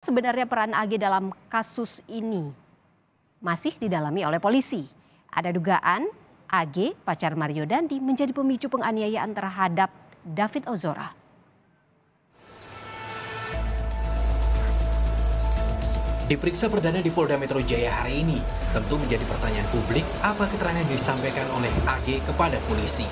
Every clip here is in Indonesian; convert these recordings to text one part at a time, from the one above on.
sebenarnya peran AG dalam kasus ini? Masih didalami oleh polisi. Ada dugaan AG, pacar Mario Dandi, menjadi pemicu penganiayaan terhadap David Ozora. Diperiksa perdana di Polda Metro Jaya hari ini, tentu menjadi pertanyaan publik apa keterangan yang disampaikan oleh AG kepada polisi.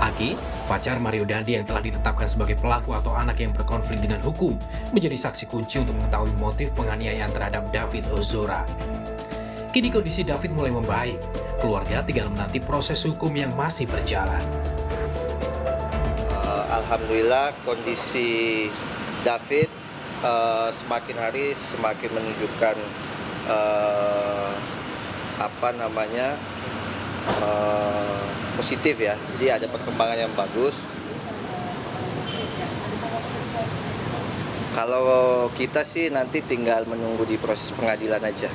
AG, pacar Mario Dandi yang telah ditetapkan sebagai pelaku atau anak yang berkonflik dengan hukum, menjadi saksi kunci untuk mengetahui motif penganiayaan terhadap David Ozora. Kini kondisi David mulai membaik, keluarga tinggal menanti proses hukum yang masih berjalan. Alhamdulillah kondisi David semakin hari semakin menunjukkan positif ya. Jadi ada perkembangan yang bagus. Kalau kita sih nanti tinggal menunggu di proses pengadilan aja.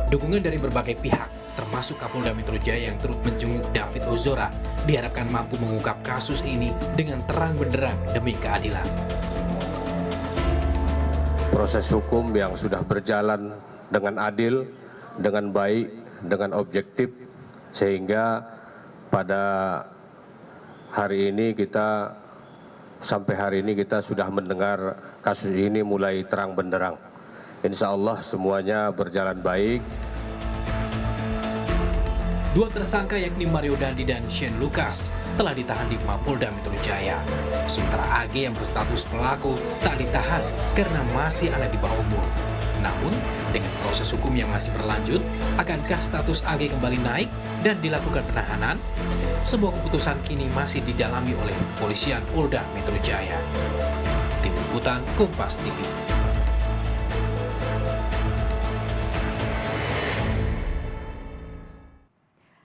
Dukungan dari berbagai pihak, termasuk Kapolda Metro Jaya yang turut menjenguk David Ozora, diharapkan mampu mengungkap kasus ini dengan terang benderang demi keadilan. Proses hukum yang sudah berjalan dengan adil, dengan baik, dengan objektif, sehingga pada hari ini sampai hari ini kita sudah mendengar kasus ini mulai terang benderang. Insya Allah semuanya berjalan baik. Dua tersangka yakni Mario Dandi dan Shane Lucas telah ditahan di Mapolda Metro Jaya. Sementara AG yang berstatus pelaku tak ditahan karena masih anak di bawah umur. Namun, dengan proses hukum yang masih berlanjut, akankah status AG kembali naik dan dilakukan penahanan? Sebuah keputusan kini masih didalami oleh kepolisian Polda Metro Jaya. Tim Liputan Kompas TV.